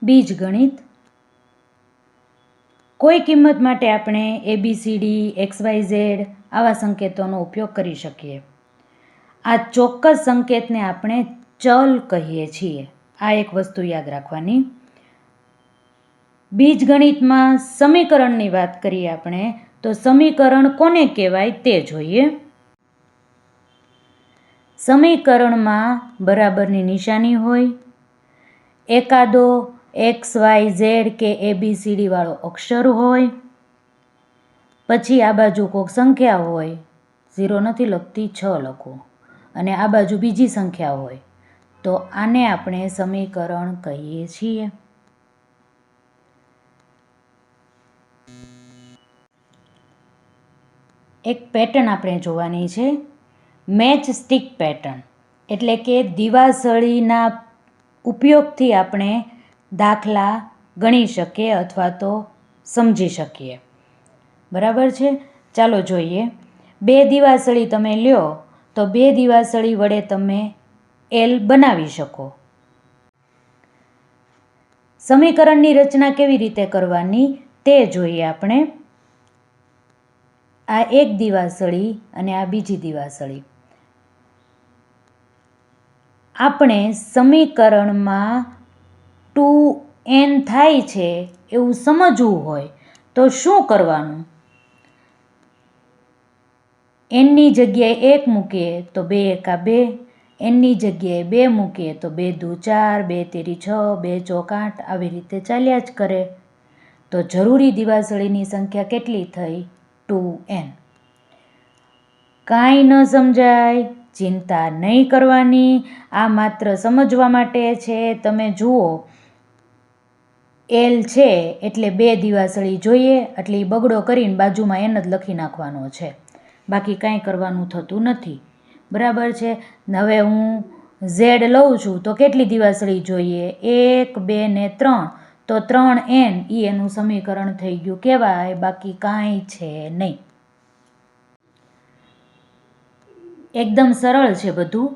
બીજગણિત. કોઈ કિંમત માટે આપણે ABCD XYZ આવા સંકેતોનો ઉપયોગ કરી શકીએ. આ ચોક્કસ સંકેતને આપણે ચલ કહીએ છીએ. આ એક વસ્તુ યાદ રાખવાની. બીજગણિતમાં સમીકરણની વાત કરીએ આપણે તો સમીકરણ કોને કહેવાય તે જોઈએ. સમીકરણમાં બરાબરની નિશાની હોય, એકાદો XYZ કે ABCD વાળો અક્ષર હોય, પછી આ બાજુ કોઈક સંખ્યા હોય, 0 નથી લખતી 6 લખો, અને આ બાજુ બીજી સંખ્યા હોય, તો આને આપણે સમીકરણ કહીએ છીએ. એક પેટર્ન આપણે જોવાની છે, મેચ સ્ટિક પેટર્ન, એટલે કે દિવાસળીના ઉપયોગથી આપણે દાખલા ગણી શકીએ અથવા તો સમજી શકીએ. બરાબર છે. ચાલો જોઈએ. 2 દિવાસળી તમે લ્યો તો 2 દિવાસળી વડે તમે L બનાવી શકો. સમીકરણની રચના કેવી રીતે કરવાની તે જોઈએ આપણે. આ એક દિવાસળી અને આ બીજી દિવાસળી. આપણે સમીકરણમાં 2n થાય છે એવું સમજવું હોય તો શું કરવાનું? nની જગ્યાએ 1 મૂકીએ તો 2 એકા 2, nની જગ્યાએ 2 મૂકીએ તો 2 દુ 4, 2 તેરી 6, 2 ચોક 8, આવી રીતે ચાલ્યા જ કરે. તો જરૂરી દિવાસળીની સંખ્યા કેટલી થઈ? 2n. કાંઈ ન સમજાય, ચિંતા નહીં કરવાની. આ માત્ર સમજવા માટે છે. તમે જુઓ, L છે એટલે 2 દિવાસળી જોઈએ, એટલે એ બગડો કરીને બાજુમાં n જ લખી નાખવાનો છે. બાકી કાંઈ કરવાનું થતું નથી. બરાબર છે. હવે હું Z લઉં છું તો કેટલી દિવાસળી જોઈએ? 1, 2 ને 3. તો 3n એનું સમીકરણ થઈ ગયું કહેવાય. બાકી કાંઈ છે નહીં. એકદમ સરળ છે બધું.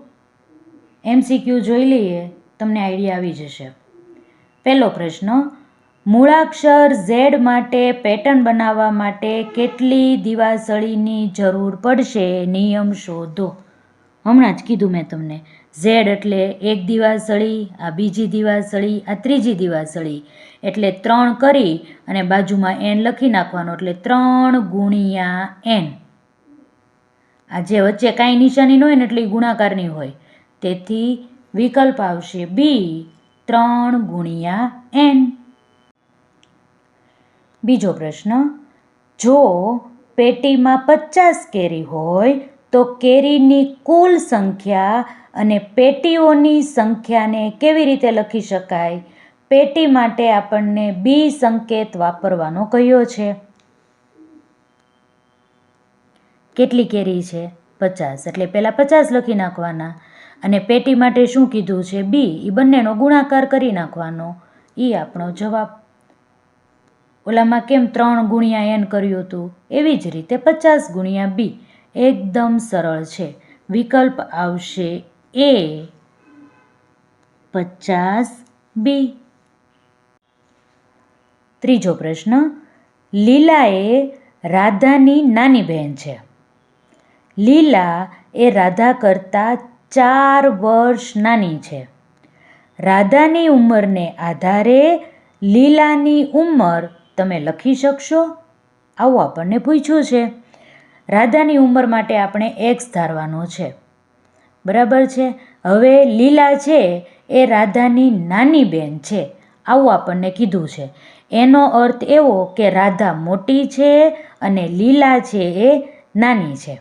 MCQ જોઈ લઈએ, તમને આઈડિયા આવી જશે. પહેલો પ્રશ્ન, મૂળાક્ષર Z માટે પેટર્ન બનાવવા માટે કેટલી દિવાસળીની જરૂર પડશે? નિયમ શોધો. હમણાં જ કીધું મેં તમને. Z એટલે એક દિવાસળી, આ બીજી દિવાસળી, આ ત્રીજી દિવાસળી, એટલે 3 કરી અને બાજુમાં n લખી નાખવાનો, એટલે 3 ગુણ્યા n. આ જે વચ્ચે કાંઈ નિશાની ન હોય ને એટલે ગુણાકારની હોય, તેથી વિકલ્પ આવશે B, 3 ગુણ્યા n. બીજો પ્રશ્ન, જો પેટીમાં 50 કેરી હોય તો કેરીની કુલ સંખ્યા અને પેટીઓની સંખ્યાને કેવી રીતે લખી શકાય? પેટી માટે આપણને B સંકેત વાપરવાનો કહ્યો છે. કેટલી કેરી છે? 50, એટલે પહેલાં 50 લખી નાખવાના. અને પેટી માટે શું કીધું છે? B. એ બંનેનો ગુણાકાર કરી નાખવાનો. એ આપણો જવાબ. ઓલામાં કેમ 3 ગુણ્યા n કર્યું હતું, એવી જ રીતે 50 ગુણ્યા B. એકદમ સરળ છે. વિકલ્પ આવશે A, 50B. ત્રીજો પ્રશ્ન, લીલા એ રાધાની નાની બહેન છે. લીલા એ રાધા કરતાં 4 વર્ષ નાની છે. રાધાની ઉંમરને આધારે લીલાની ઉંમર તમે લખી શકશો? આવું આપણને પૂછ્યું છે. રાધાની ઉંમર માટે આપણે x ધારવાનો છે. બરાબર છે. હવે લીલા છે એ રાધાની નાની બહેન છે, આવું આપણને કીધું છે. એનો અર્થ એવો કે રાધા મોટી છે અને લીલા છે એ નાની છે.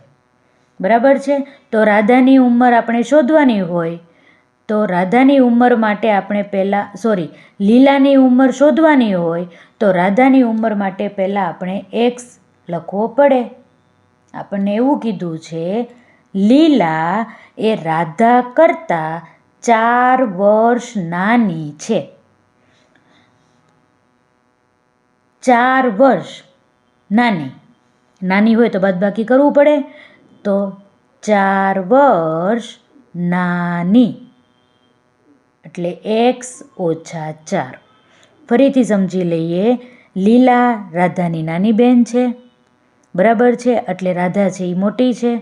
બરાબર છે. તો રાધાની ઉંમર આપણે શોધવાની હોય તો રાધાની ઉંમર માટે આપણે લીલાની ઉંમર શોધવાની હોય તો રાધાની ઉંમર માટે પહેલાં આપણે x લખવો પડે. આપણને એવું કીધું છે, લીલા એ રાધા કરતાં 4 વર્ષ નાની છે. 4 વર્ષ નાની હોય તો બાદબાકી કરવું પડે. તો 4 વર્ષ નાની એટલે x - 4. ફરીથી સમજી લઈએ. લીલા રાધાની નાની બહેન છે, બરાબર છે, એટલે રાધા છે એ મોટી છે,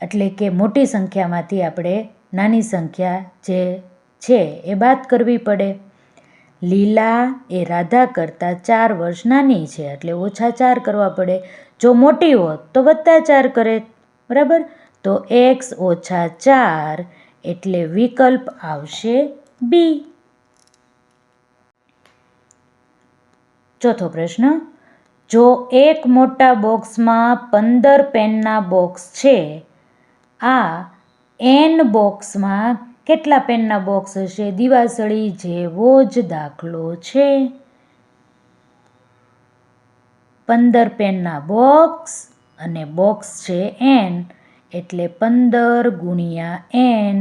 એટલે કે મોટી સંખ્યામાંથી આપણે નાની સંખ્યા જે છે એ બાદ કરવી પડે. લીલા એ રાધા કરતાં 4 વર્ષ નાની છે, એટલે ઓછા 4 કરવા પડે. જો મોટી હોત તો વત્તા 4 કરે, બરાબર. તો x ઓછા 4 એટલે વિકલ્પ આવશે બી. ચોથો પ્રશ્ન, જો એક મોટા બોક્સમાં 15 પેનના બોક્સ છે, આ n બોક્સમાં કેટલા પેનના બોક્સ હશે? દિવાસળી જેવો જ દાખલો છે. 15 પેનના બોક્સ અને બોક્સ છે n, એટલે 15 ગુણ્યા n.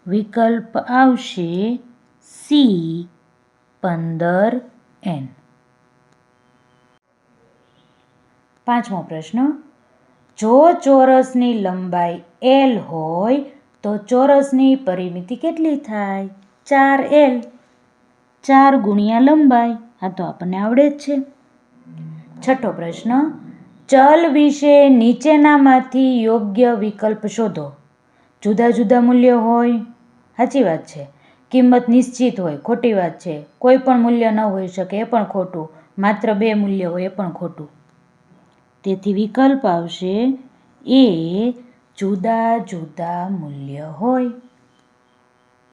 વિકલ્પ આવશે સી 15n. પાંચમો પ્રશ્ન, જો ચોરસની લંબાઈ l હોય તો ચોરસની પરિમિતિ કેટલી થાય? 4l. 4 ગુણ્યા લંબાઈ, આ તો આપણને આવડે જ છે. છઠ્ઠો પ્રશ્ન, ચલ વિશે નીચેનામાંથી યોગ્ય વિકલ્પ શોધો. જુદા જુદા મૂલ્ય હોય, સાચી વાત છે. કિંમત નિશ્ચિત હોય, ખોટી વાત છે. કોઈ પણ મૂલ્ય ન હોઈ શકે, એ પણ ખોટું. માત્ર 2 મૂલ્ય હોય, એ પણ ખોટું. તેથી વિકલ્પ આવશે એ, જુદા જુદા મૂલ્ય હોય.